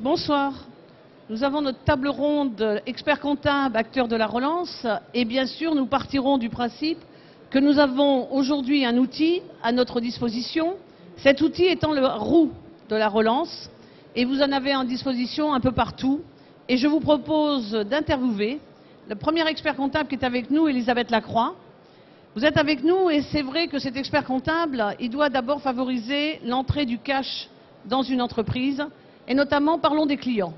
Bonsoir. Nous avons notre table ronde experts comptables, acteurs de la relance. Et bien sûr, nous partirons du principe que nous avons aujourd'hui un outil à notre disposition. Cet outil étant le roue de la relance. Et vous en avez en disposition un peu partout. Et je vous propose d'interviewer le premier expert comptable qui est avec nous, Elisabeth Lacroix. Vous êtes avec nous et c'est vrai que cet expert comptable, il doit d'abord favoriser l'entrée du cash dans une entreprise. Et notamment, parlons des clients.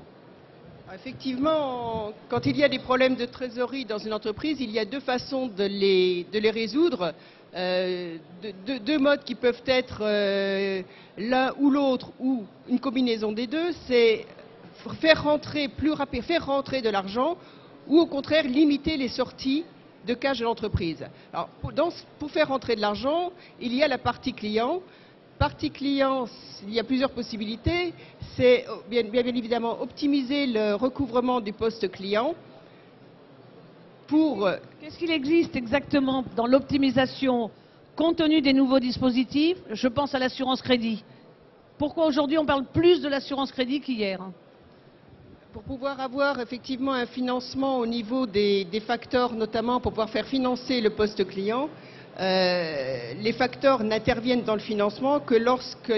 Effectivement, quand il y a des problèmes de trésorerie dans une entreprise, il y a deux façons de les résoudre. Deux modes qui peuvent être l'un ou l'autre ou une combinaison des deux. C'est faire rentrer de l'argent ou au contraire limiter les sorties de cash de l'entreprise. Alors, pour faire rentrer de l'argent, il y a la partie client. Partie client, il y a plusieurs possibilités. C'est bien évidemment optimiser le recouvrement du poste client pour... Qu'est-ce qu'il existe exactement dans l'optimisation compte tenu des nouveaux dispositifs? Je pense à l'assurance crédit. Pourquoi aujourd'hui on parle plus de l'assurance crédit qu'hier? Pour pouvoir avoir effectivement un financement au niveau des facteurs, notamment pour pouvoir faire financer le poste client, les facteurs n'interviennent dans le financement que lorsque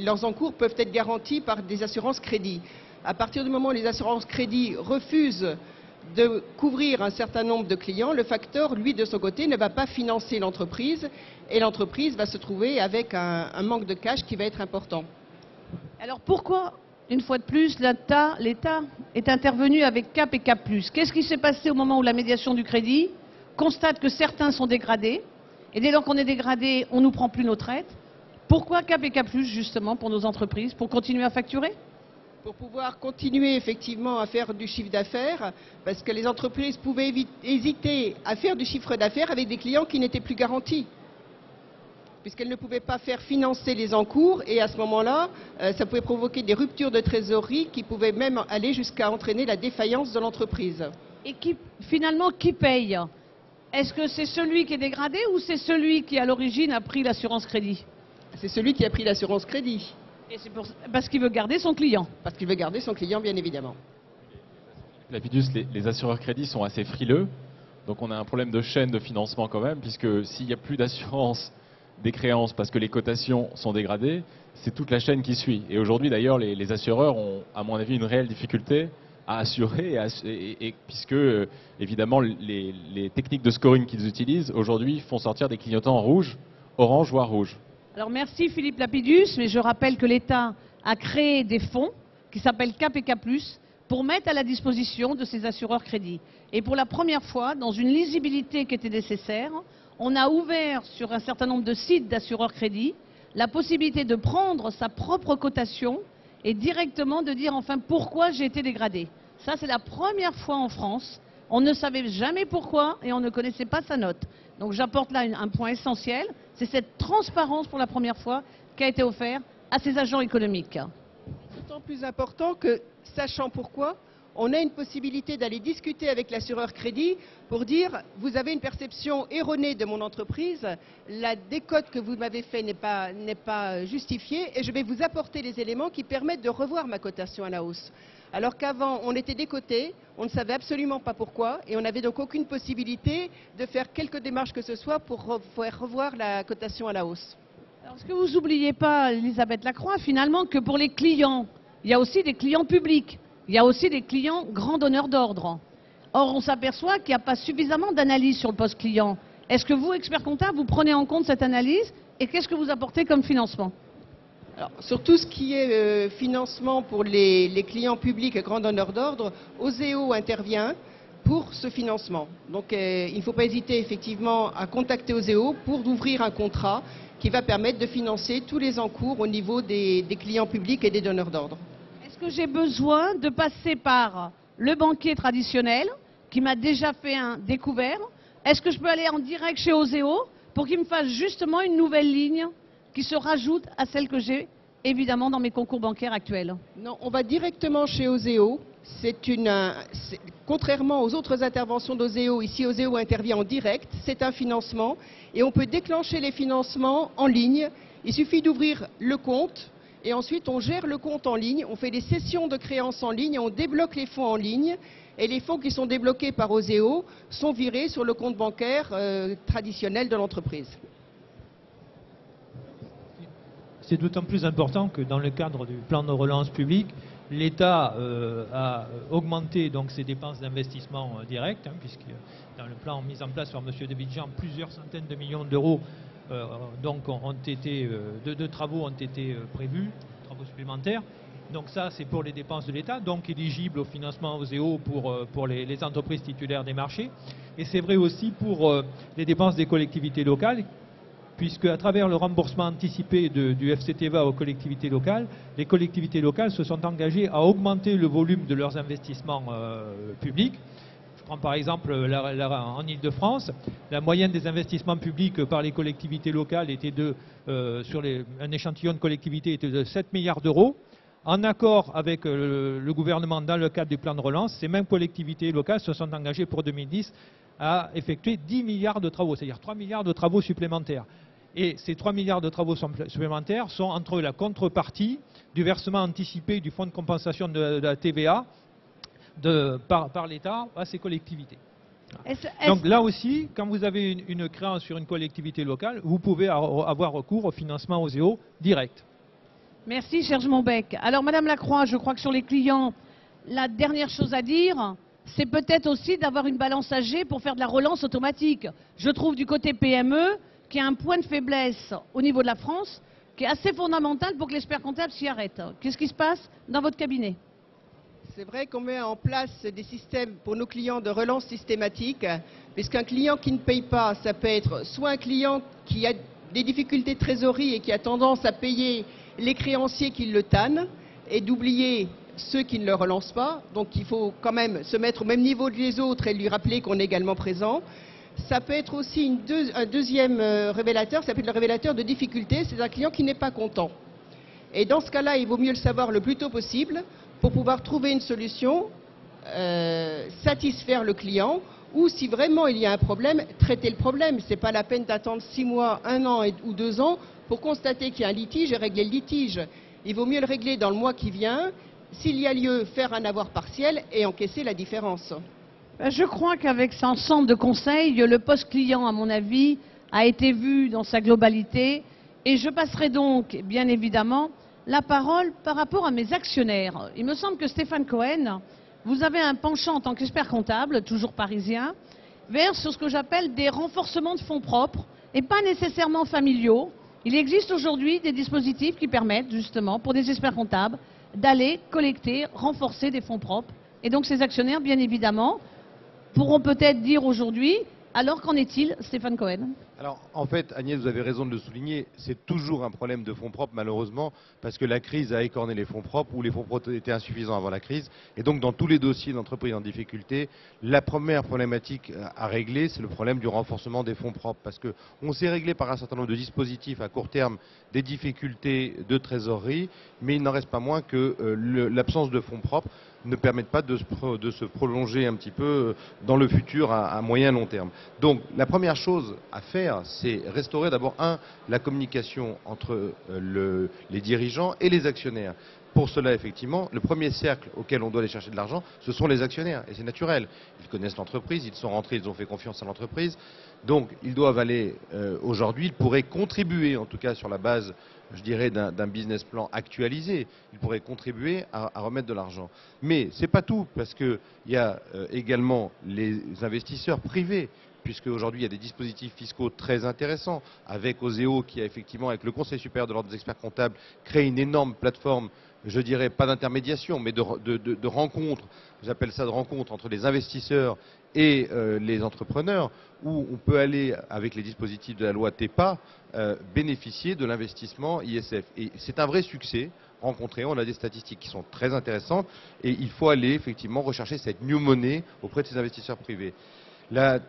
leurs encours peuvent être garantis par des assurances crédit. À partir du moment où les assurances crédit refusent de couvrir un certain nombre de clients, le facteur, lui, de son côté, ne va pas financer l'entreprise et l'entreprise va se trouver avec un manque de cash qui va être important. Alors pourquoi, une fois de plus, l'État est intervenu avec CAP et CAP+. Qu'est-ce qui s'est passé au moment où la médiation du crédit constate que certains sont dégradés, et dès lors qu'on est dégradé, on ne nous prend plus nos traites? Pourquoi CAP et CAP+, justement, pour nos entreprises? Pour continuer à facturer? Pour pouvoir continuer effectivement à faire du chiffre d'affaires, parce que les entreprises pouvaient hésiter à faire du chiffre d'affaires avec des clients qui n'étaient plus garantis, puisqu'elles ne pouvaient pas faire financer les encours, et à ce moment-là, ça pouvait provoquer des ruptures de trésorerie qui pouvaient même aller jusqu'à entraîner la défaillance de l'entreprise. Et finalement, qui paye? Est-ce que c'est celui qui est dégradé ou c'est celui qui, à l'origine, a pris l'assurance crédit? C'est celui qui a pris l'assurance crédit. Et c'est parce qu'il veut garder son client. Parce qu'il veut garder son client, bien évidemment. Lapidus, les assureurs crédits sont assez frileux. Donc on a un problème de chaîne de financement quand même, puisque s'il n'y a plus d'assurance des créances parce que les cotations sont dégradées, c'est toute la chaîne qui suit. Et aujourd'hui, d'ailleurs, les assureurs ont, à mon avis, une réelle difficulté à assurer, puisque évidemment les techniques de scoring qu'ils utilisent aujourd'hui font sortir des clignotants rouges, orange voire rouge. Alors merci Philippe Lapidus, mais je rappelle que l'État a créé des fonds qui s'appellent CAP et CAP+, pour mettre à la disposition de ces assureurs crédits. Et pour la première fois, dans une lisibilité qui était nécessaire, on a ouvert sur un certain nombre de sites d'assureurs crédits la possibilité de prendre sa propre cotation et directement de dire enfin pourquoi j'ai été dégradé. Ça, c'est la première fois en France. On ne savait jamais pourquoi et on ne connaissait pas sa note. Donc j'apporte là un point essentiel, c'est cette transparence pour la première fois qui a été offerte à ces agents économiques. C'est d'autant plus important que, sachant pourquoi, on a une possibilité d'aller discuter avec l'assureur crédit pour dire « vous avez une perception erronée de mon entreprise, la décote que vous m'avez fait n'est pas justifiée et je vais vous apporter les éléments qui permettent de revoir ma cotation à la hausse ». Alors qu'avant, on était décoté, on ne savait absolument pas pourquoi et on n'avait donc aucune possibilité de faire quelque démarche que ce soit pour faire revoir la cotation à la hausse. Alors, est-ce que vous n'oubliez pas, Elisabeth Lacroix, finalement, que pour les clients, il y a aussi des clients publics, il y a aussi des clients grands donneurs d'ordre. Or, on s'aperçoit qu'il n'y a pas suffisamment d'analyse sur le poste client. Est-ce que vous, experts comptables, vous prenez en compte cette analyse et qu'est-ce que vous apportez comme financement? Alors, sur tout ce qui est financement pour les clients publics et grands donneurs d'ordre, Oseo intervient pour ce financement. Donc il ne faut pas hésiter effectivement à contacter Oseo pour ouvrir un contrat qui va permettre de financer tous les encours au niveau des clients publics et des donneurs d'ordre. Est-ce que j'ai besoin de passer par le banquier traditionnel qui m'a déjà fait un découvert? Est-ce que je peux aller en direct chez Oseo pour qu'il me fasse justement une nouvelle ligne qui se rajoute à celle que j'ai évidemment dans mes concours bancaires actuels? Non, on va directement chez Oseo. Contrairement aux autres interventions d'Oseo, ici Oseo intervient en direct, c'est un financement et on peut déclencher les financements en ligne. Il suffit d'ouvrir le compte Et ensuite, on gère le compte en ligne, on fait des sessions de créances en ligne, on débloque les fonds en ligne. Et les fonds qui sont débloqués par Oseo sont virés sur le compte bancaire traditionnel de l'entreprise. C'est d'autant plus important que dans le cadre du plan de relance publique, l'État a augmenté donc ses dépenses d'investissement direct, puisque dans le plan mis en place par M. Devidjian, plusieurs centaines de millions d'euros de travaux ont été prévus, travaux supplémentaires. Donc ça, c'est pour les dépenses de l'État, donc éligible au financement Oseo pour les entreprises titulaires des marchés. Et c'est vrai aussi pour les dépenses des collectivités locales, puisque à travers le remboursement anticipé du FCTVA aux collectivités locales, les collectivités locales se sont engagées à augmenter le volume de leurs investissements publics. Je prends par exemple en Ile-de-France, la moyenne des investissements publics par les collectivités locales était un échantillon de collectivités était de 7 milliards d'euros. En accord avec le gouvernement dans le cadre du plan de relance, ces mêmes collectivités locales se sont engagées pour 2010 à effectuer 10 milliards de travaux, c'est-à-dire 3 milliards de travaux supplémentaires. Et ces 3 milliards de travaux supplémentaires sont entre la contrepartie du versement anticipé du fonds de compensation de la TVA par l'État à ces collectivités. Donc là aussi, quand vous avez une créance sur une collectivité locale, vous pouvez avoir recours au financement Oseo direct. Merci, Serge Monbec. Alors, Madame Lacroix, je crois que sur les clients, la dernière chose à dire, c'est peut-être aussi d'avoir une balance âgée pour faire de la relance automatique. Je trouve du côté PME qu'il y a un point de faiblesse au niveau de la France qui est assez fondamental pour que l'expert comptable s'y arrête. Qu'est-ce qui se passe dans votre cabinet? C'est vrai qu'on met en place des systèmes pour nos clients de relance systématique, puisqu'un client qui ne paye pas, ça peut être soit un client qui a des difficultés de trésorerie et qui a tendance à payer les créanciers qui le tannent et d'oublier ceux qui ne le relancent pas. Donc il faut quand même se mettre au même niveau que les autres et lui rappeler qu'on est également présent. Ça peut être aussi un deuxième révélateur, ça s'appelle le révélateur de difficulté, c'est un client qui n'est pas content. Et dans ce cas-là, il vaut mieux le savoir le plus tôt possible pour pouvoir trouver une solution, satisfaire le client, ou si vraiment il y a un problème, traiter le problème. Ce n'est pas la peine d'attendre 6 mois, 1 an ou 2 ans pour constater qu'il y a un litige et régler le litige. Il vaut mieux le régler dans le mois qui vient, s'il y a lieu, faire un avoir partiel et encaisser la différence. Je crois qu'avec cet ensemble de conseils, le poste client, à mon avis, a été vu dans sa globalité. Et je passerai donc, bien évidemment, la parole par rapport à mes actionnaires. Il me semble que Stéphane Cohen, vous avez un penchant en tant qu'expert comptable, toujours parisien, vers sur ce que j'appelle des renforcements de fonds propres, et pas nécessairement familiaux. Il existe aujourd'hui des dispositifs qui permettent, justement, pour des experts comptables, d'aller collecter, renforcer des fonds propres. Et donc ces actionnaires, bien évidemment, pourront peut-être dire aujourd'hui, alors qu'en est-il, Stéphane Cohen? Alors, en fait, Agnès, vous avez raison de le souligner, c'est toujours un problème de fonds propres, malheureusement, parce que la crise a écorné les fonds propres, ou les fonds propres étaient insuffisants avant la crise. Et donc, dans tous les dossiers d'entreprises en difficulté, la première problématique à régler, c'est le problème du renforcement des fonds propres. Parce qu'on s'est réglé par un certain nombre de dispositifs à court terme des difficultés de trésorerie, mais il n'en reste pas moins que l'absence de fonds propres ne permettent pas de se prolonger un petit peu dans le futur à moyen long terme. Donc la première chose à faire, c'est restaurer d'abord, la communication entre les dirigeants et les actionnaires. Pour cela, effectivement, le premier cercle auquel on doit aller chercher de l'argent, ce sont les actionnaires. Et c'est naturel. Ils connaissent l'entreprise, ils sont rentrés, ils ont fait confiance à l'entreprise. Donc, ils doivent aller, aujourd'hui, ils pourraient contribuer, en tout cas sur la base, je dirais, d'un business plan actualisé. Ils pourraient contribuer à remettre de l'argent. Mais ce n'est pas tout, parce qu'il y a également les investisseurs privés, puisque aujourd'hui il y a des dispositifs fiscaux très intéressants, avec Oseo qui a effectivement, avec le Conseil supérieur de l'ordre des experts comptables, créé une énorme plateforme, je dirais pas d'intermédiation, mais de rencontres, j'appelle ça de rencontres entre les investisseurs et les entrepreneurs, où on peut aller, avec les dispositifs de la loi TEPA, bénéficier de l'investissement ISF. Et c'est un vrai succès rencontré, on a des statistiques qui sont très intéressantes, et il faut aller effectivement rechercher cette new money auprès de ces investisseurs privés. La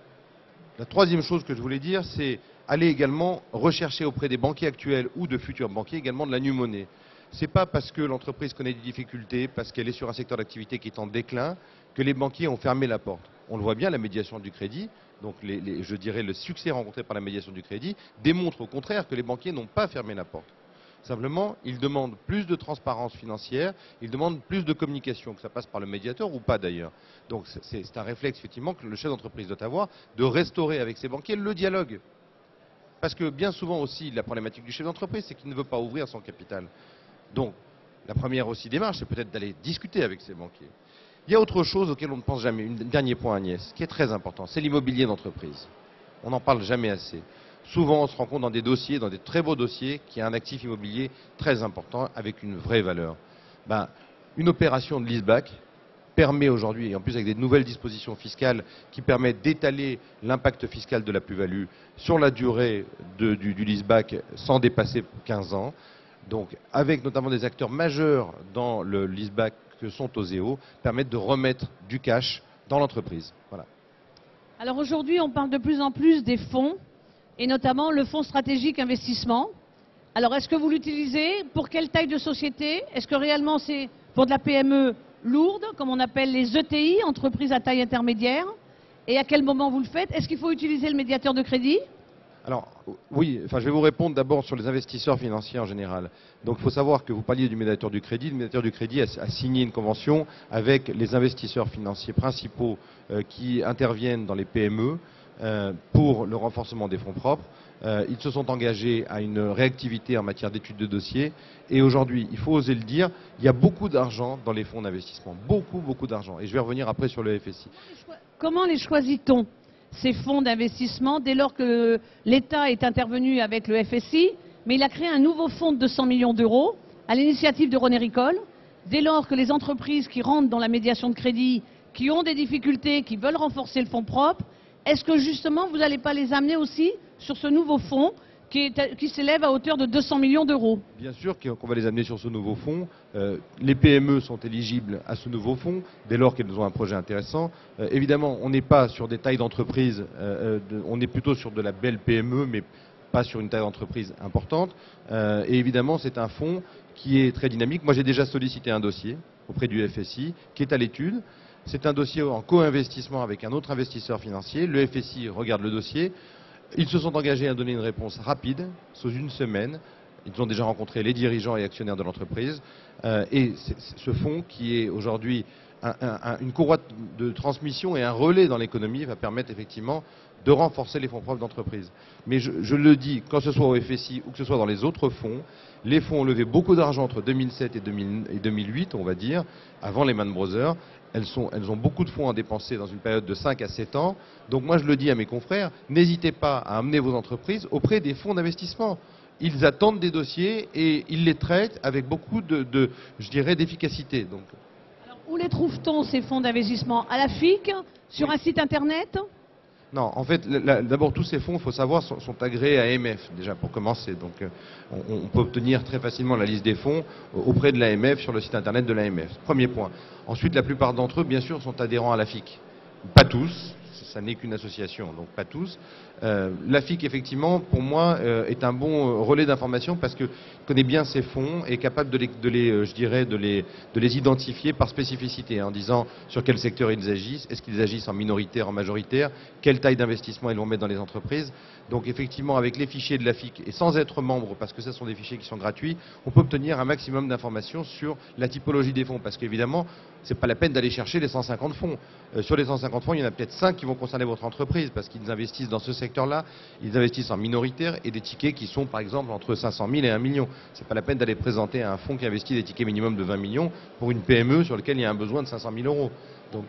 troisième chose que je voulais dire, c'est aller également rechercher auprès des banquiers actuels ou de futurs banquiers également de la new money. Ce n'est pas parce que l'entreprise connaît des difficultés, parce qu'elle est sur un secteur d'activité qui est en déclin, que les banquiers ont fermé la porte. On le voit bien, la médiation du crédit, donc je dirais le succès rencontré par la médiation du crédit, démontre au contraire que les banquiers n'ont pas fermé la porte. Simplement, ils demandent plus de transparence financière, ils demandent plus de communication, que ça passe par le médiateur ou pas d'ailleurs. Donc c'est un réflexe effectivement que le chef d'entreprise doit avoir, de restaurer avec ses banquiers le dialogue. Parce que bien souvent aussi, la problématique du chef d'entreprise, c'est qu'il ne veut pas ouvrir son capital. Donc, la première aussi démarche, c'est peut-être d'aller discuter avec ses banquiers. Il y a autre chose auquel on ne pense jamais, un dernier point Agnès, qui est très important, c'est l'immobilier d'entreprise. On n'en parle jamais assez. Souvent, on se rend compte dans des dossiers, dans des très beaux dossiers, qu'il y a un actif immobilier très important avec une vraie valeur. Une opération de leaseback permet aujourd'hui, et en plus avec des nouvelles dispositions fiscales qui permettent d'étaler l'impact fiscal de la plus-value sur la durée du leaseback sans dépasser 15 ans. Donc, avec notamment des acteurs majeurs dans le leaseback que sont Oseo, permettent de remettre du cash dans l'entreprise. Voilà. Alors aujourd'hui, on parle de plus en plus des fonds, et notamment le fonds stratégique investissement. Alors est-ce que vous l'utilisez? Pour quelle taille de société? Est-ce que réellement c'est pour de la PME lourde, comme on appelle les ETI, entreprises à taille intermédiaire? Et à quel moment vous le faites? Est-ce qu'il faut utiliser le médiateur de crédit? Alors, oui, je vais vous répondre d'abord sur les investisseurs financiers en général. Donc, il faut savoir que vous parliez du médiateur du crédit. Le médiateur du crédit a signé une convention avec les investisseurs financiers principaux qui interviennent dans les PME pour le renforcement des fonds propres. Ils se sont engagés à une réactivité en matière d'études de dossiers. Et aujourd'hui, il faut oser le dire, il y a beaucoup d'argent dans les fonds d'investissement. Beaucoup d'argent. Et je vais revenir après sur le FSI. Comment les choisit-on, ces fonds d'investissement, dès lors que l'État est intervenu avec le FSI, mais il a créé un nouveau fonds de 200 millions d'euros à l'initiative de René Ricol, dès lors que les entreprises qui rentrent dans la médiation de crédit, qui ont des difficultés, qui veulent renforcer le fonds propre, est-ce que justement vous n'allez pas les amener aussi sur ce nouveau fonds qui s'élève à hauteur de 200 millions d'euros? Bien sûr qu'on va les amener sur ce nouveau fonds. Les PME sont éligibles à ce nouveau fonds dès lors qu'elles ont un projet intéressant. Évidemment, on n'est pas sur des tailles d'entreprise, on est plutôt sur de la belle PME, mais pas sur une taille d'entreprise importante. Et évidemment, c'est un fonds qui est très dynamique. Moi, j'ai déjà sollicité un dossier auprès du FSI qui est à l'étude. C'est un dossier en co-investissement avec un autre investisseur financier. Le FSI regarde le dossier. Ils se sont engagés à donner une réponse rapide, sous une semaine. Ils ont déjà rencontré les dirigeants et actionnaires de l'entreprise. Et ce fonds, qui est aujourd'hui une courroie de transmission et un relais dans l'économie, va permettre effectivement de renforcer les fonds propres d'entreprise. Mais je le dis, quand ce soit au FSI ou que ce soit dans les autres fonds, les fonds ont levé beaucoup d'argent entre 2007 et 2008, on va dire, avant Lehman Brothers. Elles ont beaucoup de fonds à dépenser dans une période de 5 à 7 ans. Donc moi, je le dis à mes confrères, n'hésitez pas à amener vos entreprises auprès des fonds d'investissement. Ils attendent des dossiers et ils les traitent avec beaucoup je dirais, d'efficacité. Donc. Alors, où les trouve-t-on, ces fonds d'investissement? À la FIC? Sur un site internet? Non, en fait, d'abord, tous ces fonds, il faut savoir, sont agréés à AMF, déjà, pour commencer. Donc, on peut obtenir très facilement la liste des fonds auprès de l'AMF, sur le site internet de l'AMF. Premier point. Ensuite, la plupart d'entre eux, bien sûr, sont adhérents à la FIC. Pas tous, ça n'est qu'une association, donc pas tous. La FIC, effectivement, pour moi, est un bon relais d'information parce qu'il connaît bien ces fonds et est capable de les identifier par spécificité, en disant sur quel secteur ils agissent, est-ce qu'ils agissent en minoritaire, en majoritaire, quelle taille d'investissement ils vont mettre dans les entreprises. Donc effectivement, avec les fichiers de la FIC et sans être membre, parce que ce sont des fichiers qui sont gratuits, on peut obtenir un maximum d'informations sur la typologie des fonds. Parce qu'évidemment, ce n'est pas la peine d'aller chercher les 150 fonds. Sur les 150 fonds, il y en a peut-être 5 qui vont concerner votre entreprise parce qu'ils investissent dans ce secteur-là, ils investissent en minoritaire et des tickets qui sont par exemple entre 500 000 et 1 million. Ce n'est pas la peine d'aller présenter à un fonds qui investit des tickets minimum de 20 millions pour une PME sur laquelle il y a un besoin de 500 000 euros. Donc...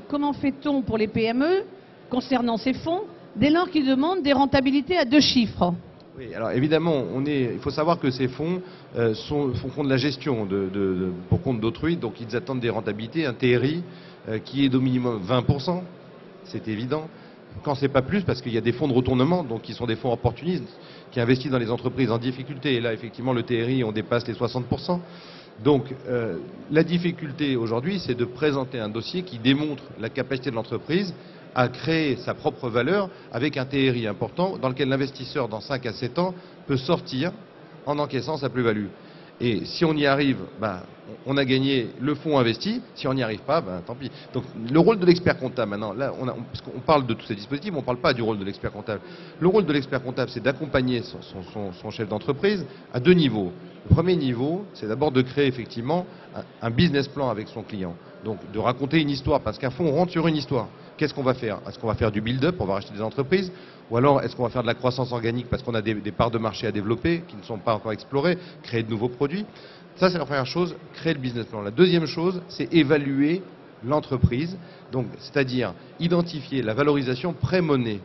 Comment fait-on pour les PME concernant ces fonds dès lors qu'ils demandent des rentabilités à 2 chiffres? Oui, alors évidemment, il faut savoir que ces fonds font de la gestion pour compte d'autrui, donc ils attendent des rentabilités, un TRI qui est d'au minimum 20%, c'est évident. Quand c'est pas plus, parce qu'il y a des fonds de retournement, donc qui sont des fonds opportunistes, qui investissent dans les entreprises en difficulté. Et là, effectivement, le TRI, on dépasse les 60%. Donc, la difficulté aujourd'hui, c'est de présenter un dossier qui démontre la capacité de l'entreprise à créer sa propre valeur avec un TRI important dans lequel l'investisseur, dans 5 à 7 ans, peut sortir en encaissant sa plus-value. Et si on y arrive, on a gagné, le fonds investi. Si on n'y arrive pas, tant pis. Donc le rôle de l'expert comptable maintenant, là, parce qu'on parle de tous ces dispositifs, on ne parle pas du rôle de l'expert comptable. Le rôle de l'expert comptable, c'est d'accompagner son chef d'entreprise à 2 niveaux. Le premier niveau, c'est d'abord de créer effectivement un business plan avec son client. Donc de raconter une histoire, parce qu'un fonds rentre sur une histoire. Qu'est-ce qu'on va faire? Est-ce qu'on va faire du build-up, on va racheter des entreprises? Ou alors est-ce qu'on va faire de la croissance organique parce qu'on a des parts de marché à développer qui ne sont pas encore explorées, créer de nouveaux produits? Ça, c'est la première chose, créer le business plan. La deuxième chose, c'est évaluer l'entreprise, donc c'est-à-dire identifier la valorisation pré-monnaie.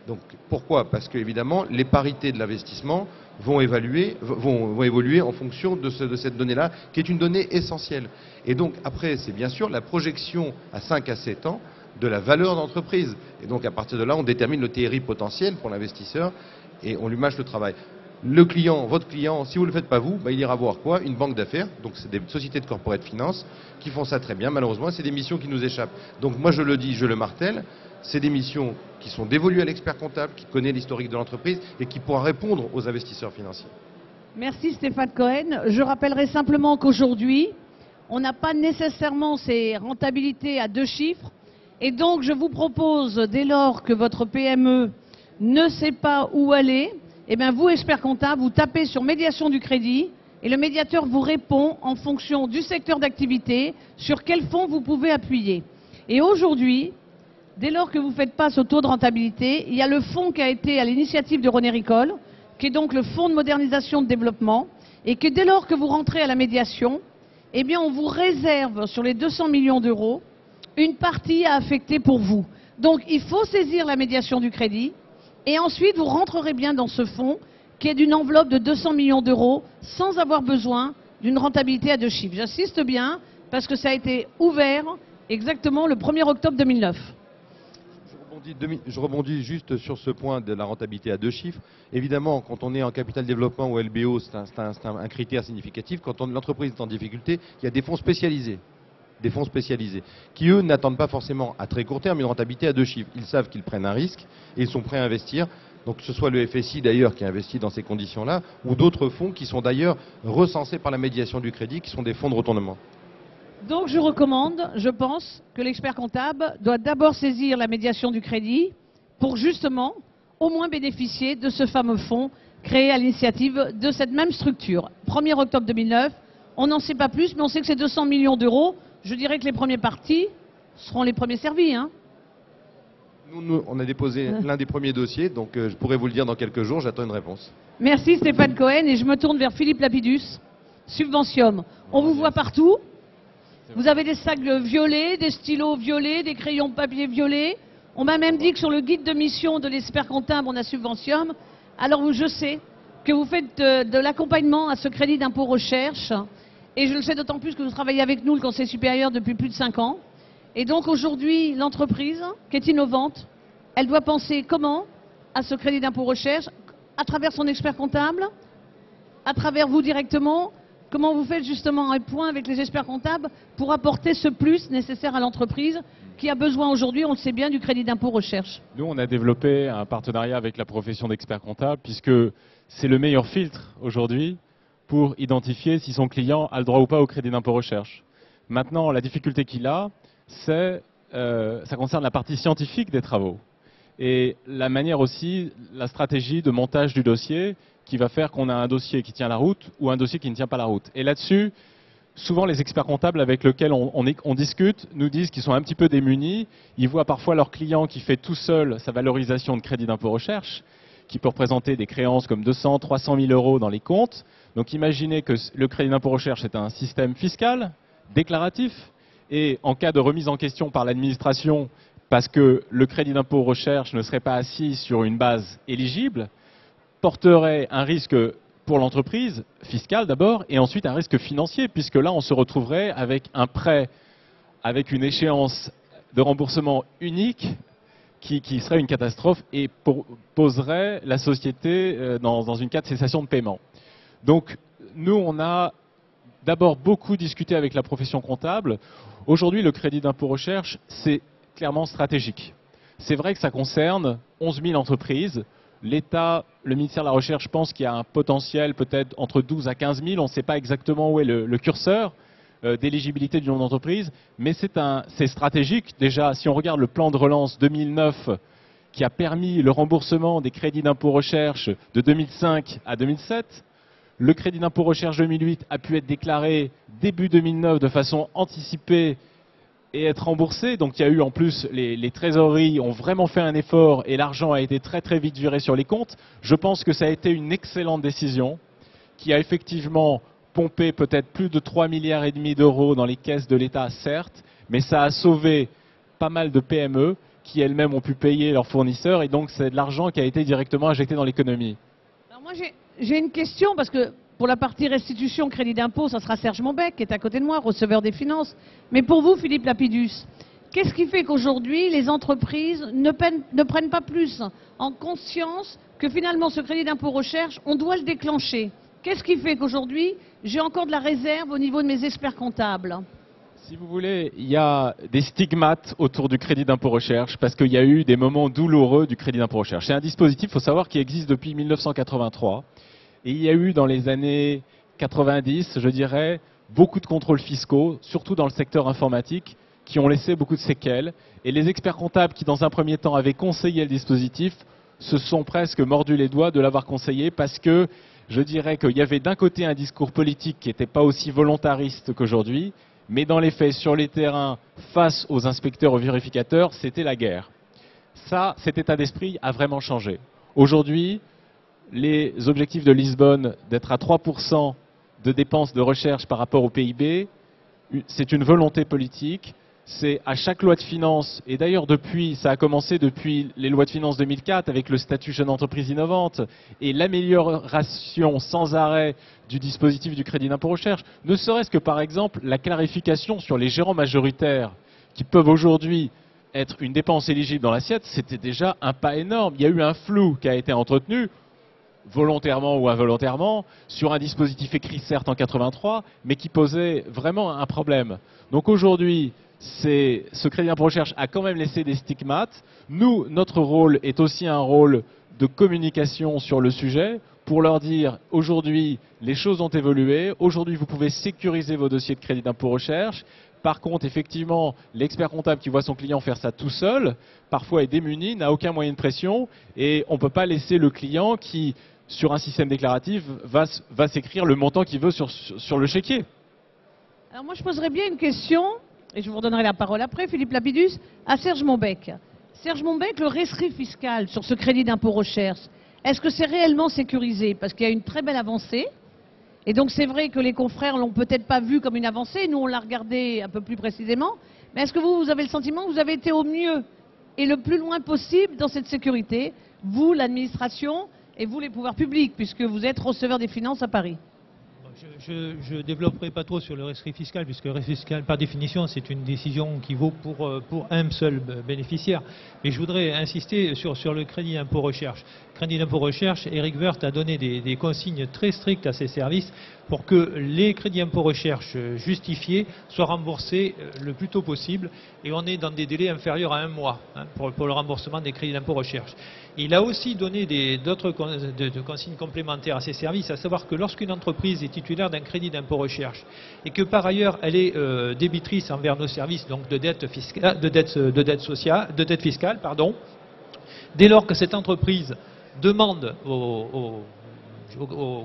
Donc pourquoi? Parce qu'évidemment, les parités de l'investissement vont évoluer en fonction de cette donnée-là, qui est une donnée essentielle. Et donc après, c'est bien sûr la projection à 5 à 7 ans de la valeur d'entreprise. Et donc à partir de là, on détermine le TRI potentiel pour l'investisseur et on lui mâche le travail. Le client, votre client, si vous ne le faites pas vous, il ira voir quoi? Une banque d'affaires. Donc c'est des sociétés de corporate finance qui font ça très bien. Malheureusement, c'est des missions qui nous échappent. Donc moi je le dis, je le martèle, c'est des missions qui sont dévolues à l'expert comptable, qui connaît l'historique de l'entreprise et qui pourra répondre aux investisseurs financiers. Merci Stéphane Cohen. Je rappellerai simplement qu'aujourd'hui, on n'a pas nécessairement ces rentabilités à 2 chiffres. Et donc je vous propose, dès lors que votre PME ne sait pas où aller, eh bien vous, expert comptable, vous tapez sur médiation du crédit et le médiateur vous répond en fonction du secteur d'activité sur quel fonds vous pouvez appuyer. Et aujourd'hui, dès lors que vous faites face au taux de rentabilité, il y a le fonds qui a été à l'initiative de René Ricol, qui est donc le fonds de modernisation de développement, et que dès lors que vous rentrez à la médiation, eh bien on vous réserve sur les 200 millions d'euros une partie à affecter pour vous. Donc il faut saisir la médiation du crédit et ensuite vous rentrerez bien dans ce fonds qui est d'une enveloppe de 200 millions d'euros sans avoir besoin d'une rentabilité à 2 chiffres. J'insiste bien parce que ça a été ouvert exactement le 1er octobre 2009. Je rebondis juste sur ce point de la rentabilité à 2 chiffres. Évidemment, quand on est en capital développement ou LBO, c'est un critère significatif. Quand l'entreprise est en difficulté, il y a des fonds spécialisés. Qui eux n'attendent pas forcément à très court terme une rentabilité à 2 chiffres. Ils savent qu'ils prennent un risque et ils sont prêts à investir. Donc que ce soit le FSI d'ailleurs qui investit dans ces conditions-là, ou d'autres fonds qui sont d'ailleurs recensés par la médiation du crédit, qui sont des fonds de retournement. Donc je recommande, je pense, que l'expert comptable doit d'abord saisir la médiation du crédit pour justement au moins bénéficier de ce fameux fonds créé à l'initiative de cette même structure. 1er octobre 2009, on n'en sait pas plus, mais on sait que c'est 200 millions d'euros. Je dirais que les premiers partis seront les premiers servis. Nous, on a déposé l'un des premiers dossiers, donc je pourrais vous le dire dans quelques jours, j'attends une réponse. Merci Stéphane Cohen, et je me tourne vers Philippe Lapidus. Subvention. On vous voit partout. Vous avez des sacs violets, des stylos violets, des crayons de papier violets. On m'a même dit que sur le guide de mission de l'expert comptable, on a Subvention. Alors je sais que vous faites de l'accompagnement à ce crédit d'impôt recherche. Et je le sais d'autant plus que vous travaillez avec nous, le Conseil supérieur, depuis plus de 5 ans. Et donc aujourd'hui, l'entreprise, qui est innovante, elle doit penser comment à ce crédit d'impôt recherche, à travers son expert comptable, à travers vous directement. Comment vous faites justement un point avec les experts comptables pour apporter ce plus nécessaire à l'entreprise qui a besoin aujourd'hui, on le sait bien, du crédit d'impôt recherche? Nous, on a développé un partenariat avec la profession d'expert comptable puisque c'est le meilleur filtre aujourd'hui pour identifier si son client a le droit ou pas au crédit d'impôt recherche. Maintenant, la difficulté qu'il a, ça concerne la partie scientifique des travaux. Et la manière aussi, la stratégie de montage du dossier qui va faire qu'on a un dossier qui tient la route ou un dossier qui ne tient pas la route. Et là-dessus, souvent les experts comptables avec lesquels on discute nous disent qu'ils sont un petit peu démunis. Ils voient parfois leur client qui fait tout seul sa valorisation de crédit d'impôt recherche, qui peut représenter des créances comme 200, 300 000 euros dans les comptes. Donc imaginez que le crédit d'impôt recherche est un système fiscal, déclaratif, et en cas de remise en question par l'administration, parce que le crédit d'impôt recherche ne serait pas assis sur une base éligible, porterait un risque pour l'entreprise, fiscal d'abord, et ensuite un risque financier, puisque là on se retrouverait avec un prêt avec une échéance de remboursement unique qui serait une catastrophe et poserait la société dans une cas de cessation de paiement. Donc nous on a d'abord beaucoup discuté avec la profession comptable. Aujourd'hui le crédit d'impôt recherche c'est clairement stratégique. C'est vrai que ça concerne 11 000 entreprises. l'État, le ministère de la Recherche pense qu'il y a un potentiel peut-être entre 12 à 15 000, on ne sait pas exactement où est le curseur d'éligibilité du nombre d'entreprises, mais c'est stratégique. Déjà, si on regarde le plan de relance 2009 qui a permis le remboursement des crédits d'impôt recherche de 2005 à 2007, le crédit d'impôt recherche 2008 a pu être déclaré début 2009 de façon anticipée et être remboursé. Donc il y a eu en plus, les trésoreries ont vraiment fait un effort et l'argent a été très très vite viré sur les comptes. Je pense que ça a été une excellente décision qui a effectivement pompé peut-être plus de 3,5 milliards d'euros dans les caisses de l'État, certes, mais ça a sauvé pas mal de PME qui elles-mêmes ont pu payer leurs fournisseurs et donc c'est de l'argent qui a été directement injecté dans l'économie. Alors moi j'ai une question parce que pour la partie restitution, crédit d'impôt, ça sera Serge Monbec qui est à côté de moi, receveur des finances. Mais pour vous, Philippe Lapidus, qu'est-ce qui fait qu'aujourd'hui les entreprises ne prennent pas plus en conscience que finalement ce crédit d'impôt recherche, on doit le déclencher? Qu'est-ce qui fait qu'aujourd'hui j'ai encore de la réserve au niveau de mes experts comptables? Si vous voulez, il y a des stigmates autour du crédit d'impôt recherche parce qu'il y a eu des moments douloureux du crédit d'impôt recherche. C'est un dispositif, il faut savoir, qui existe depuis 1983. Et il y a eu dans les années 90, je dirais, beaucoup de contrôles fiscaux, surtout dans le secteur informatique, qui ont laissé beaucoup de séquelles. Et les experts comptables qui, dans un premier temps, avaient conseillé le dispositif, se sont presque mordus les doigts de l'avoir conseillé parce que je dirais qu'il y avait d'un côté un discours politique qui n'était pas aussi volontariste qu'aujourd'hui, mais dans les faits, sur les terrains, face aux inspecteurs, aux vérificateurs, c'était la guerre. Ça, cet état d'esprit a vraiment changé. Aujourd'hui, les objectifs de Lisbonne d'être à 3% de dépenses de recherche par rapport au PIB, c'est une volonté politique. C'est à chaque loi de finances, et d'ailleurs ça a commencé depuis les lois de finances 2004 avec le statut jeune entreprise innovante et l'amélioration sans arrêt du dispositif du crédit d'impôt recherche, ne serait-ce que par exemple la clarification sur les gérants majoritaires qui peuvent aujourd'hui être une dépense éligible dans l'assiette, c'était déjà un pas énorme. Il y a eu un flou qui a été entretenu, volontairement ou involontairement, sur un dispositif écrit certes en 83, mais qui posait vraiment un problème. Donc aujourd'hui, ce crédit d'impôt recherche a quand même laissé des stigmates. Nous, notre rôle est aussi un rôle de communication sur le sujet pour leur dire aujourd'hui les choses ont évolué, aujourd'hui vous pouvez sécuriser vos dossiers de crédit d'impôt recherche. Par contre, effectivement, l'expert comptable qui voit son client faire ça tout seul, parfois est démuni, n'a aucun moyen de pression et on ne peut pas laisser le client qui, sur un système déclaratif, va s'écrire le montant qu'il veut sur le chéquier. Alors moi je poserais bien une question, et je vous redonnerai la parole après, Philippe Lapidus, à Serge Monbec. Serge Monbec, le rescrit fiscal sur ce crédit d'impôt recherche, est-ce que c'est réellement sécurisé? Parce qu'il y a une très belle avancée, et donc c'est vrai que les confrères l'ont peut-être pas vu comme une avancée, nous on l'a regardé un peu plus précisément, mais est-ce que vous avez le sentiment que vous avez été au mieux et le plus loin possible dans cette sécurité, vous, l'administration, et vous, les pouvoirs publics, puisque vous êtes receveur des finances à Paris? Je ne développerai pas trop sur le rescrit fiscal, puisque le rescrit fiscal, par définition, c'est une décision qui vaut pour un seul bénéficiaire. Mais je voudrais insister sur le crédit d'impôt recherche. Crédit d'impôt recherche, Eric Woerth a donné des consignes très strictes à ses services pour que les crédits d'impôt recherche justifiés soient remboursés le plus tôt possible. Et on est dans des délais inférieurs à 1 mois pour le remboursement des crédits d'impôt recherche. Il a aussi donné d'autres consignes complémentaires à ses services, à savoir que lorsqu'une entreprise est titulaire d'un crédit d'impôt recherche et que par ailleurs elle est débitrice envers nos services, donc de dette fiscale, dès lors que cette entreprise demande au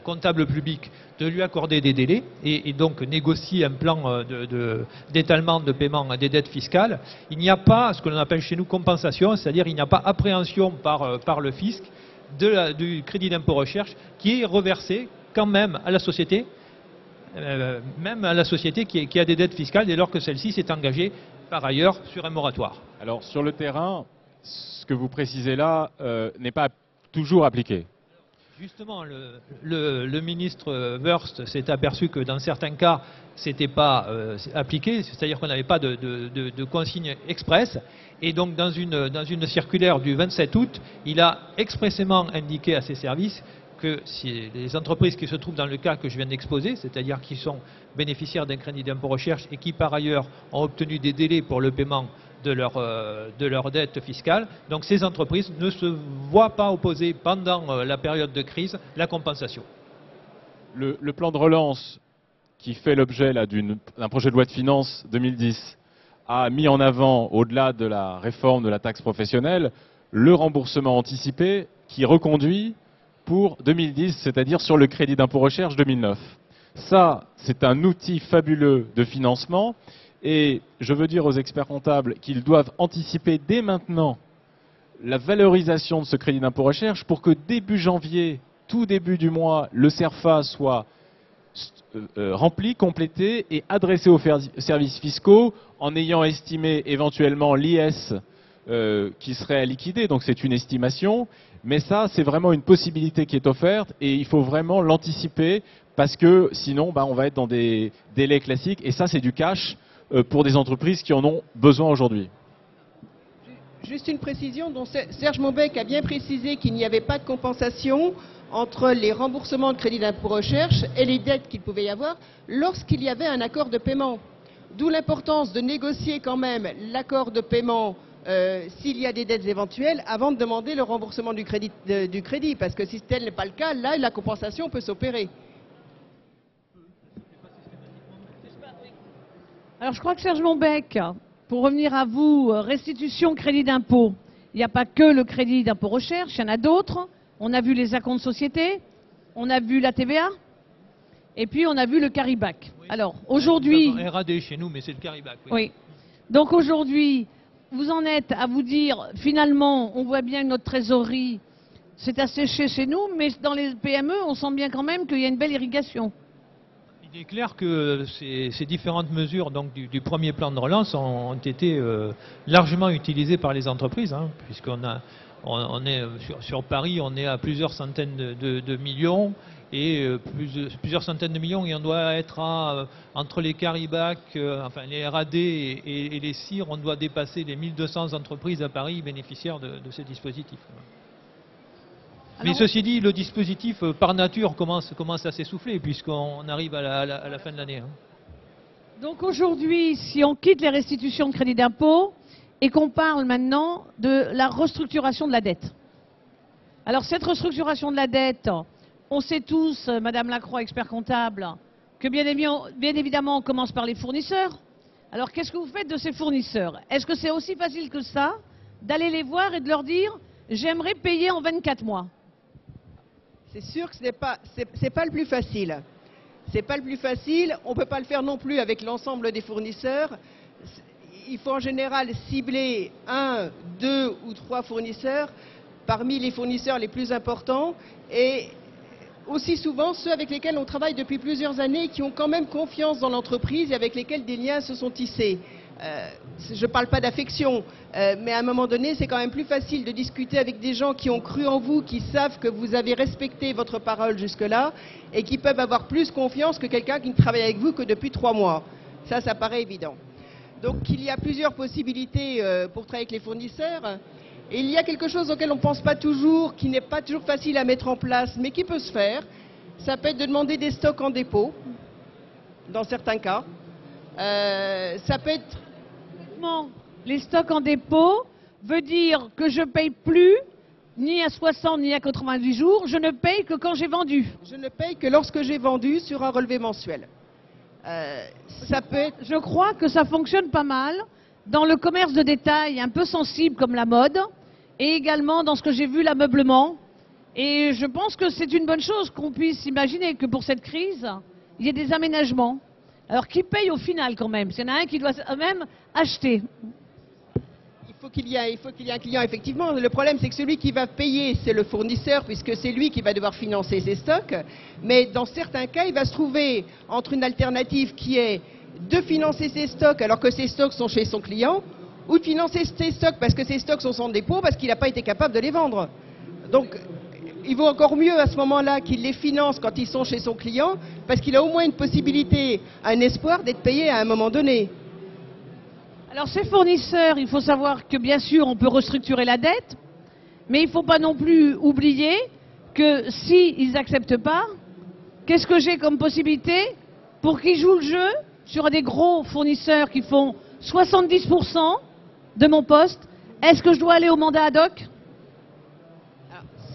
comptable public de lui accorder des délais et donc négocier un plan d'étalement de paiement des dettes fiscales, il n'y a pas ce que l'on appelle chez nous compensation, c'est-à-dire il n'y a pas appréhension par le fisc du crédit d'impôt recherche qui est reversé quand même à la société, qui a des dettes fiscales dès lors que celle-ci s'est engagée par ailleurs sur un moratoire. Alors sur le terrain, ce que vous précisez là n'est pas toujours appliqué. Justement, le ministre Woerth s'est aperçu que dans certains cas, ce n'était pas appliqué, c'est-à-dire qu'on n'avait pas de consigne express. Et donc, dans une circulaire du 27 août, il a expressément indiqué à ses services que si les entreprises qui se trouvent dans le cas que je viens d'exposer, c'est-à-dire qui sont bénéficiaires d'un crédit d'impôt recherche et qui par ailleurs ont obtenu des délais pour le paiement de leur dette fiscale. Donc ces entreprises ne se voient pas opposer pendant la période de crise la compensation. Le plan de relance qui fait l'objet d'un projet de loi de finances 2010 a mis en avant, au-delà de la réforme de la taxe professionnelle, le remboursement anticipé qui reconduit pour 2010, c'est-à-dire sur le crédit d'impôt recherche 2009. Ça, c'est un outil fabuleux de financement et je veux dire aux experts comptables qu'ils doivent anticiper dès maintenant la valorisation de ce crédit d'impôt recherche pour que début janvier, tout début du mois, le CERFA soit rempli, complété et adressé aux services fiscaux en ayant estimé éventuellement l'IS qui serait à liquider. Donc c'est une estimation, mais ça c'est vraiment une possibilité qui est offerte et il faut vraiment l'anticiper parce que sinon on va être dans des délais classiques et ça c'est du cash pour des entreprises qui en ont besoin aujourd'hui. Juste une précision, dont Serge Monbec a bien précisé qu'il n'y avait pas de compensation entre les remboursements de crédit d'impôt recherche et les dettes qu'il pouvait y avoir lorsqu'il y avait un accord de paiement. D'où l'importance de négocier quand même l'accord de paiement s'il y a des dettes éventuelles avant de demander le remboursement du crédit, parce que si tel n'est pas le cas, là la compensation peut s'opérer. Alors je crois que Serge Monbec, pour revenir à vous, restitution crédit d'impôt, il n'y a pas que le crédit d'impôt recherche, il y en a d'autres. On a vu les acomptes sociétés, on a vu la TVA, et puis on a vu le Caribac. Oui. Alors aujourd'hui... RAD chez nous, mais c'est le Caribac. Oui. Oui. Donc aujourd'hui, vous en êtes à vous dire, finalement, on voit bien que notre trésorerie s'est asséchée chez nous, mais dans les PME, on sent bien quand même qu'il y a une belle irrigation. Il est clair que ces différentes mesures donc, du premier plan de relance ont été largement utilisées par les entreprises, hein, puisqu'on a... On est sur Paris, on est à plusieurs centaines de millions et plusieurs centaines de millions et on doit être entre les Caribac, enfin les RAD et les CIR, on doit dépasser les 1200 entreprises à Paris bénéficiaires de ces dispositifs. Mais ceci dit, le dispositif par nature commence à s'essouffler puisqu'on arrive à la fin de l'année. Hein. Donc aujourd'hui, si on quitte les restitutions de crédit d'impôt, et qu'on parle maintenant de la restructuration de la dette. Alors cette restructuration de la dette, on sait tous, Madame Lacroix, expert comptable, que bien évidemment on commence par les fournisseurs. Alors qu'est-ce que vous faites de ces fournisseurs? Est-ce que c'est aussi facile que ça d'aller les voir et de leur dire « j'aimerais payer en 24 mois » ? C'est sûr que ce n'est pas le plus facile. C'est pas le plus facile, on ne peut pas le faire non plus avec l'ensemble des fournisseurs. Il faut en général cibler 1, 2 ou 3 fournisseurs parmi les fournisseurs les plus importants et aussi souvent ceux avec lesquels on travaille depuis plusieurs années et qui ont quand même confiance dans l'entreprise et avec lesquels des liens se sont tissés. Je ne parle pas d'affection, mais à un moment donné, c'est quand même plus facile de discuter avec des gens qui ont cru en vous, qui savent que vous avez respecté votre parole jusque-là et qui peuvent avoir plus confiance que quelqu'un qui ne travaille avec vous que depuis 3 mois. Ça paraît évident. Donc il y a plusieurs possibilités pour travailler avec les fournisseurs. Et il y a quelque chose auquel on ne pense pas toujours, qui n'est pas toujours facile à mettre en place, mais qui peut se faire. Ça peut être de demander des stocks en dépôt, dans certains cas. Ça peut être... Les stocks en dépôt veut dire que je ne paye plus, ni à 60 ni à 90 jours, je ne paye que quand j'ai vendu. Je ne paye que lorsque j'ai vendu sur un relevé mensuel. Ça peut être... Je crois que ça fonctionne pas mal dans le commerce de détail un peu sensible comme la mode et également dans ce que j'ai vu, l'ameublement. Et je pense que c'est une bonne chose qu'on puisse imaginer que pour cette crise, il y ait des aménagements. Alors qui paye au final quand même? S'il y en a un qui doit même acheter. Il faut qu'il y ait un client, effectivement. Le problème, c'est que celui qui va payer, c'est le fournisseur, puisque c'est lui qui va devoir financer ses stocks. Mais dans certains cas, il va se trouver entre une alternative qui est de financer ses stocks alors que ses stocks sont chez son client, ou de financer ses stocks parce que ses stocks sont en dépôt, parce qu'il n'a pas été capable de les vendre. Donc, il vaut encore mieux à ce moment-là qu'il les finance quand ils sont chez son client, parce qu'il a au moins une possibilité, un espoir d'être payé à un moment donné. Alors ces fournisseurs, il faut savoir que bien sûr on peut restructurer la dette, mais il ne faut pas non plus oublier que s'ils n'acceptent pas, qu'est-ce que j'ai comme possibilité pour qu'ils jouent le jeu sur des gros fournisseurs qui font 70% de mon poste, est-ce que je dois aller au mandat ad hoc?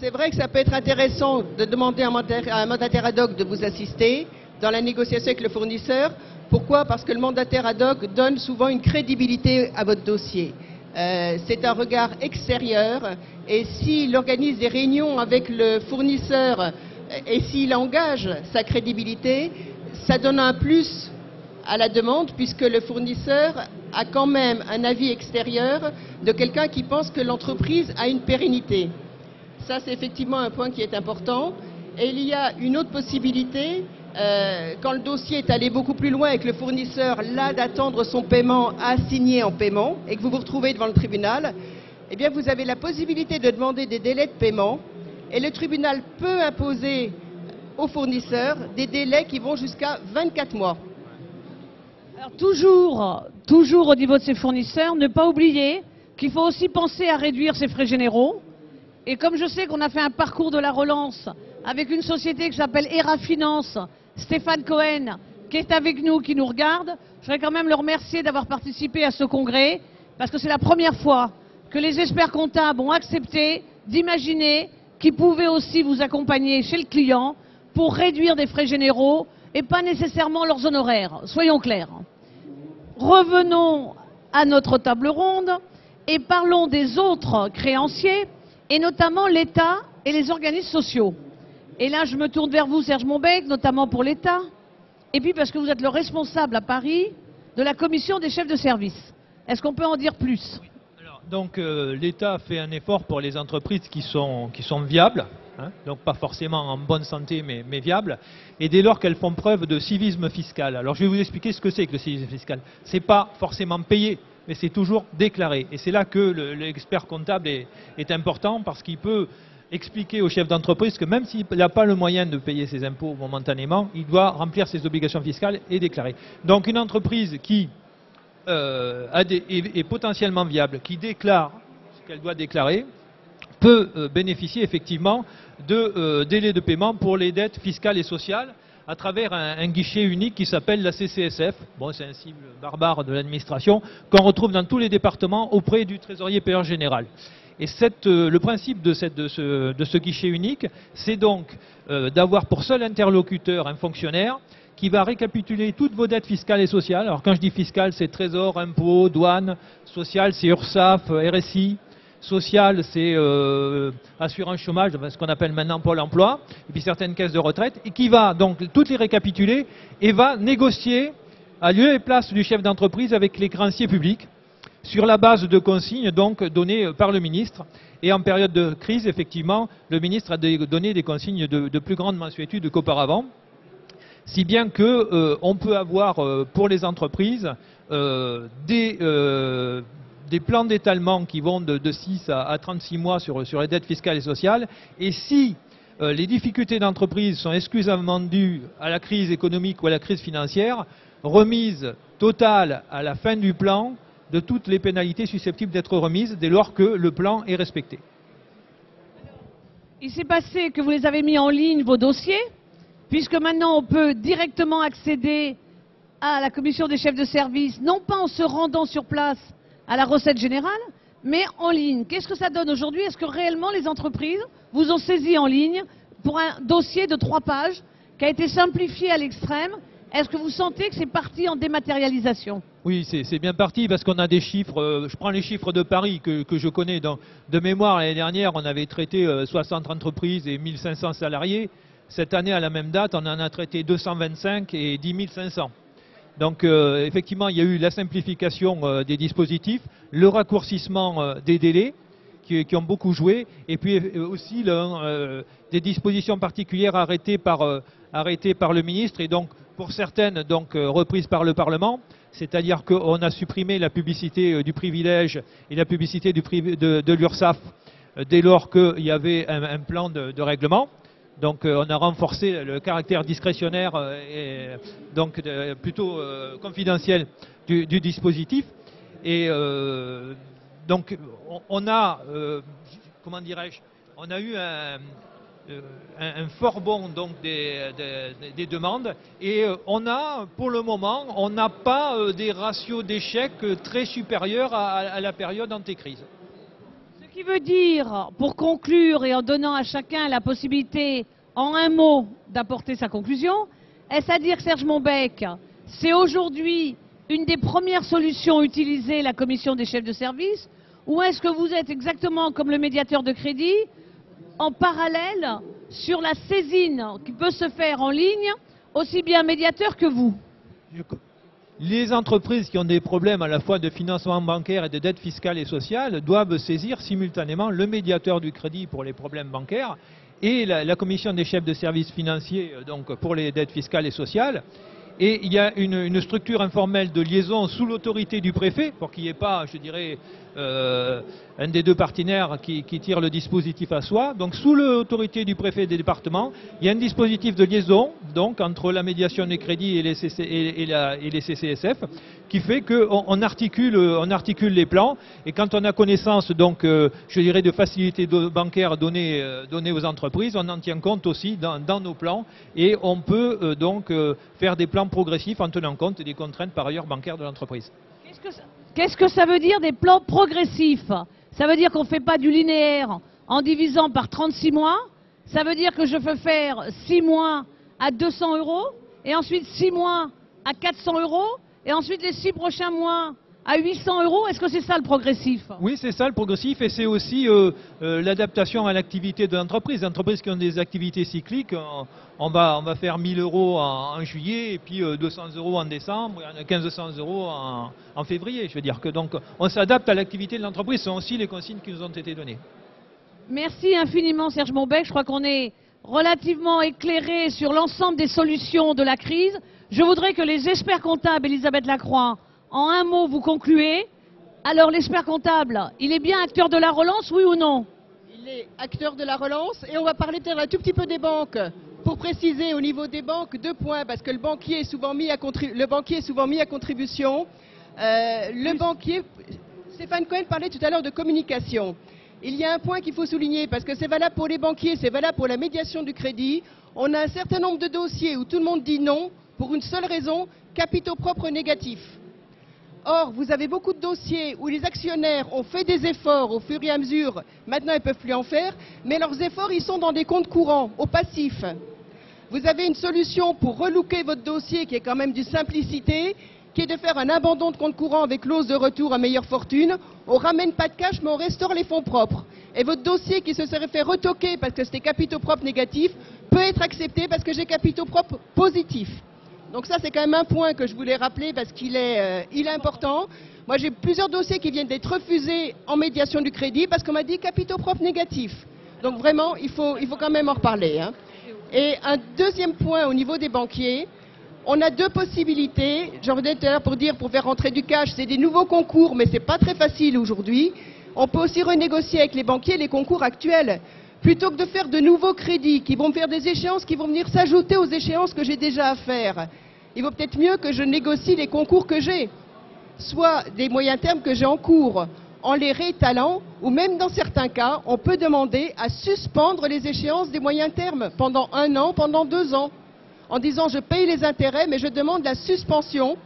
C'est vrai que ça peut être intéressant de demander à un mandataire ad hoc de vous assister dans la négociation avec le fournisseur. Pourquoi? Parce que le mandataire ad hoc donne souvent une crédibilité à votre dossier. C'est un regard extérieur et s'il organise des réunions avec le fournisseur et s'il engage sa crédibilité, ça donne un plus à la demande puisque le fournisseur a quand même un avis extérieur de quelqu'un qui pense que l'entreprise a une pérennité. Ça, c'est effectivement un point qui est important. Et il y a une autre possibilité, quand le dossier est allé beaucoup plus loin et que le fournisseur, là, d'attendre son paiement, a signé en paiement et que vous vous retrouvez devant le tribunal, eh bien, vous avez la possibilité de demander des délais de paiement et le tribunal peut imposer au fournisseur des délais qui vont jusqu'à 24 mois. Alors, toujours au niveau de ces fournisseurs, ne pas oublier qu'il faut aussi penser à réduire ses frais généraux. Et comme je sais qu'on a fait un parcours de la relance avec une société qui s'appelle ERA Finance, Stéphane Cohen, qui est avec nous, qui nous regarde, je voudrais quand même le remercier d'avoir participé à ce congrès, parce que c'est la première fois que les experts comptables ont accepté d'imaginer qu'ils pouvaient aussi vous accompagner chez le client pour réduire des frais généraux et pas nécessairement leurs honoraires. Soyons clairs. Revenons à notre table ronde et parlons des autres créanciers, et notamment l'État et les organismes sociaux. Et là, je me tourne vers vous, Serge Monbec, notamment pour l'État, et puis parce que vous êtes le responsable à Paris de la commission des chefs de service. Est-ce qu'on peut en dire plus? Alors, donc l'État fait un effort pour les entreprises qui sont viables, hein, donc pas forcément en bonne santé, mais viables, et dès lors qu'elles font preuve de civisme fiscal. Alors je vais vous expliquer ce que c'est que le civisme fiscal. C'est pas forcément payé, mais c'est toujours déclaré. Et c'est là que l'expert comptable est important, parce qu'il peut expliquer au chef d'entreprise que même s'il n'a pas le moyen de payer ses impôts momentanément, il doit remplir ses obligations fiscales et déclarer. Donc une entreprise qui est potentiellement viable, qui déclare ce qu'elle doit déclarer, peut bénéficier effectivement de délais de paiement pour les dettes fiscales et sociales à travers un guichet unique qui s'appelle la CCSF. Bon, c'est un cible barbare de l'administration qu'on retrouve dans tous les départements auprès du trésorier payeur général. Et le principe de ce guichet unique, c'est donc d'avoir pour seul interlocuteur un fonctionnaire qui va récapituler toutes vos dettes fiscales et sociales. Alors quand je dis fiscales, c'est trésor, impôts, douane, social, c'est URSSAF, RSI. Social, c'est assurance chômage, ce qu'on appelle maintenant Pôle emploi, et puis certaines caisses de retraite, et qui va donc toutes les récapituler et va négocier à lieu et place du chef d'entreprise avec les créanciers publics sur la base de consignes donc données par le ministre. Et en période de crise, effectivement, le ministre a donné des consignes de plus grande mensuétude qu'auparavant, si bien qu'on peut avoir pour les entreprises des plans d'étalement qui vont de 6 à 36 mois sur les dettes fiscales et sociales. Et si les difficultés d'entreprise sont exclusivement dues à la crise économique ou à la crise financière, remise totale à la fin du plan de toutes les pénalités susceptibles d'être remises dès lors que le plan est respecté. Il s'est passé que vous les avez mis en ligne, vos dossiers, puisque maintenant on peut directement accéder à la commission des chefs de service, non pas en se rendant sur place à la recette générale, mais en ligne. Qu'est-ce que ça donne aujourd'hui? Est-ce que réellement les entreprises vous ont saisi en ligne pour un dossier de 3 pages qui a été simplifié à l'extrême? Est-ce que vous sentez que c'est parti en dématérialisation? Oui, c'est bien parti parce qu'on a des chiffres. Je prends les chiffres de Paris que je connais de mémoire. L'année dernière, on avait traité 60 entreprises et 1500 salariés. Cette année, à la même date, on en a traité 225 et 10 500. Donc effectivement, il y a eu la simplification des dispositifs, le raccourcissement des délais qui ont beaucoup joué, et puis aussi des dispositions particulières arrêtées par le ministre, et donc pour certaines reprises par le Parlement, c'est-à-dire qu'on a supprimé la publicité du privilège et la publicité de l'URSSAF dès lors qu'il y avait un plan de règlement. Donc on a renforcé le caractère discrétionnaire et donc plutôt confidentiel du dispositif. Et donc on a, comment dirais-je, on a eu un fort bond donc des demandes et pour le moment, on n'a pas des ratios d'échec très supérieurs à la période antécrise. Ce qui veut dire, pour conclure et en donnant à chacun la possibilité, en un mot, d'apporter sa conclusion, est-ce à dire que Serge Monbec, c'est aujourd'hui une des premières solutions utilisées, la commission des chefs de service, ou est-ce que vous êtes exactement comme le médiateur de crédit, en parallèle sur la saisine qui peut se faire en ligne, aussi bien médiateur que vous? Les entreprises qui ont des problèmes à la fois de financement bancaire et de dette fiscale et sociale doivent saisir simultanément le médiateur du crédit pour les problèmes bancaires et la commission des chefs de services financiers donc pour les dettes fiscales et sociales. Et il y a une structure informelle de liaison sous l'autorité du préfet pour qu'il n'y ait pas, je dirais, un des deux partenaires qui tire le dispositif à soi. Donc sous l'autorité du préfet des départements, il y a un dispositif de liaison donc entre la médiation des crédits et les CCSF qui fait qu'on articule les plans et quand on a connaissance donc je dirais de facilités bancaires données aux entreprises, on en tient compte aussi dans nos plans et on peut donc faire des plans progressifs en tenant compte des contraintes par ailleurs bancaires de l'entreprise. Qu'est-ce que ça veut dire des plans progressifs? Ça veut dire qu'on ne fait pas du linéaire en divisant par 36 mois. Ça veut dire que je peux faire 6 mois à 200 € et ensuite 6 mois à 400 € et ensuite les 6 prochains mois à 800 €. Est-ce que c'est ça le progressif? Oui, c'est ça le progressif et c'est aussi l'adaptation à l'activité de l'entreprise. Les entreprises qui ont des activités cycliques, on va faire 1000 € en juillet et puis 200 € en décembre et 1500 € en février. Je veux dire que donc on s'adapte à l'activité de l'entreprise. Ce sont aussi les consignes qui nous ont été données. Merci infiniment Serge Monbec. Je crois qu'on est relativement éclairé sur l'ensemble des solutions de la crise. Je voudrais que les experts comptables, Elisabeth Lacroix, en un mot, vous concluez. Alors, l'expert comptable, il est bien acteur de la relance, oui ou non? Il est acteur de la relance et on va parler peut-être un tout petit peu des banques. Pour préciser, au niveau des banques, 2 points, parce que le banquier est souvent mis à contribution. Stéphane Cohen parlait tout à l'heure de communication. Il y a un point qu'il faut souligner, parce que c'est valable pour les banquiers, c'est valable pour la médiation du crédit. On a un certain nombre de dossiers où tout le monde dit non, pour une seule raison, capitaux propres négatifs. Or, vous avez beaucoup de dossiers où les actionnaires ont fait des efforts au fur et à mesure, maintenant ils ne peuvent plus en faire, mais leurs efforts, ils sont dans des comptes courants, au passif. Vous avez une solution pour relooker votre dossier qui est quand même d'une simplicité, qui est de faire un abandon de compte courant avec clause de retour à meilleure fortune. On ne ramène pas de cash, mais on restaure les fonds propres. Et votre dossier qui se serait fait retoquer parce que c'était capitaux propres négatifs peut être accepté parce que j'ai capitaux propres positifs. Donc ça, c'est quand même un point que je voulais rappeler parce qu'il est important. Moi, j'ai plusieurs dossiers qui viennent d'être refusés en médiation du crédit parce qu'on m'a dit capitaux propres négatifs. Donc vraiment, il faut quand même en reparler. Hein. Et un deuxième point au niveau des banquiers, on a 2 possibilités. J'en revenais tout à l'heure pour faire rentrer du cash, c'est des nouveaux concours, mais c'est pas très facile aujourd'hui. On peut aussi renégocier avec les banquiers les concours actuels. Plutôt que de faire de nouveaux crédits qui vont me faire des échéances qui vont venir s'ajouter aux échéances que j'ai déjà à faire. Il vaut peut-être mieux que je négocie les concours que j'ai, soit des moyens termes que j'ai en cours, en les réétalant, ou même dans certains cas, on peut demander à suspendre les échéances des moyens termes pendant 1 an, pendant 2 ans, en disant je paye les intérêts, mais je demande la suspension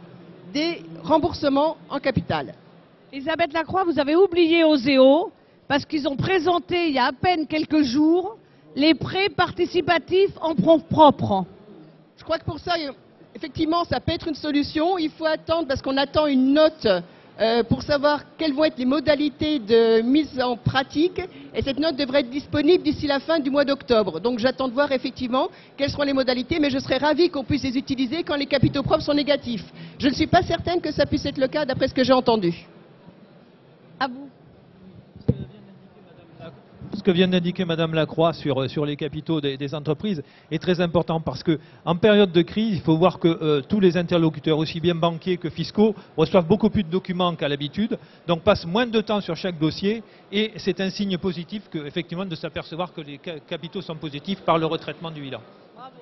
des remboursements en capital. Elisabeth Lacroix, vous avez oublié Oseo, parce qu'ils ont présenté il y a à peine quelques jours les prêts participatifs en fonds propres. Je crois que pour ça, effectivement, ça peut être une solution. Il faut attendre parce qu'on attend une note pour savoir quelles vont être les modalités de mise en pratique. Et cette note devrait être disponible d'ici la fin du mois d'octobre. Donc j'attends de voir effectivement quelles seront les modalités, mais je serais ravi qu'on puisse les utiliser quand les capitaux propres sont négatifs. Je ne suis pas certaine que ça puisse être le cas d'après ce que j'ai entendu. À vous. Ce que vient d'indiquer Madame Lacroix sur les capitaux des entreprises est très important parce qu'en période de crise, il faut voir que tous les interlocuteurs, aussi bien banquiers que fiscaux, reçoivent beaucoup plus de documents qu'à l'habitude, donc passent moins de temps sur chaque dossier et c'est un signe positif effectivement de s'apercevoir que les capitaux sont positifs par le retraitement du bilan. Bravo.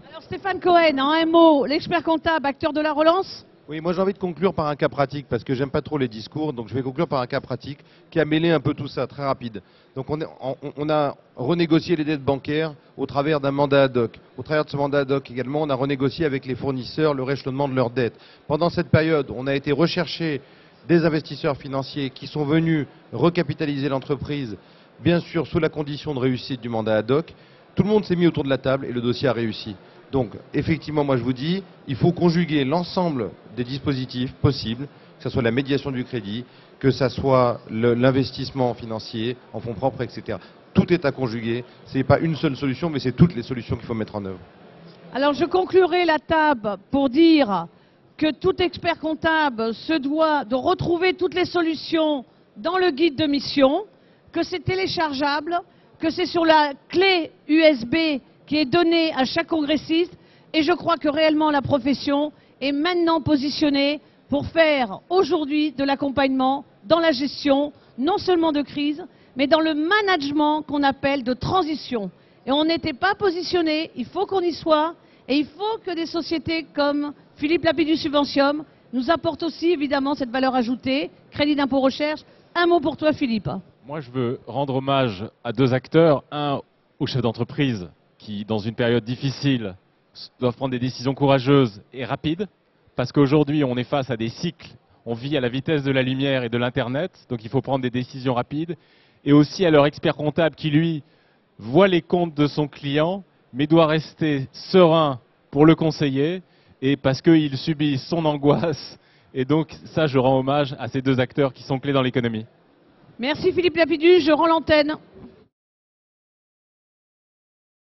Alors Stéphane Cohen, en un mot, l'expert comptable, acteur de la relance? Oui, moi j'ai envie de conclure par un cas pratique, parce que j'aime pas trop les discours, donc je vais conclure par un cas pratique qui a mêlé un peu tout ça, très rapide. Donc on a renégocié les dettes bancaires au travers d'un mandat ad hoc. Au travers de ce mandat ad hoc également, on a renégocié avec les fournisseurs le rééchelonnement de leurs dettes. Pendant cette période, on a été rechercher des investisseurs financiers qui sont venus recapitaliser l'entreprise, bien sûr sous la condition de réussite du mandat ad hoc. Tout le monde s'est mis autour de la table et le dossier a réussi. Donc, effectivement, moi je vous dis, il faut conjuguer l'ensemble des dispositifs possibles, que ce soit la médiation du crédit, que ce soit l'investissement financier en fonds propres, etc. Tout est à conjuguer. Ce n'est pas une seule solution, mais c'est toutes les solutions qu'il faut mettre en œuvre. Alors je conclurai la table pour dire que tout expert comptable se doit de retrouver toutes les solutions dans le guide de mission, que c'est téléchargeable, que c'est sur la clé USB qui est donnée à chaque congressiste, et je crois que réellement la profession est maintenant positionnée pour faire aujourd'hui de l'accompagnement dans la gestion, non seulement de crise, mais dans le management qu'on appelle de transition. Et on n'était pas positionné, il faut qu'on y soit, et il faut que des sociétés comme Philippe Lapidus Subventium nous apportent aussi évidemment cette valeur ajoutée, crédit d'impôt recherche. Un mot pour toi Philippe. Moi, je veux rendre hommage à deux acteurs. Un, aux chefs d'entreprise qui, dans une période difficile, doivent prendre des décisions courageuses et rapides. Parce qu'aujourd'hui, on est face à des cycles. On vit à la vitesse de la lumière et de l'Internet. Donc, il faut prendre des décisions rapides. Et aussi à leur expert comptable qui, lui, voit les comptes de son client, mais doit rester serein pour le conseiller. Et parce qu'il subit son angoisse. Et donc, ça, je rends hommage à ces deux acteurs qui sont clés dans l'économie. Merci Philippe Lapidus, je rends l'antenne.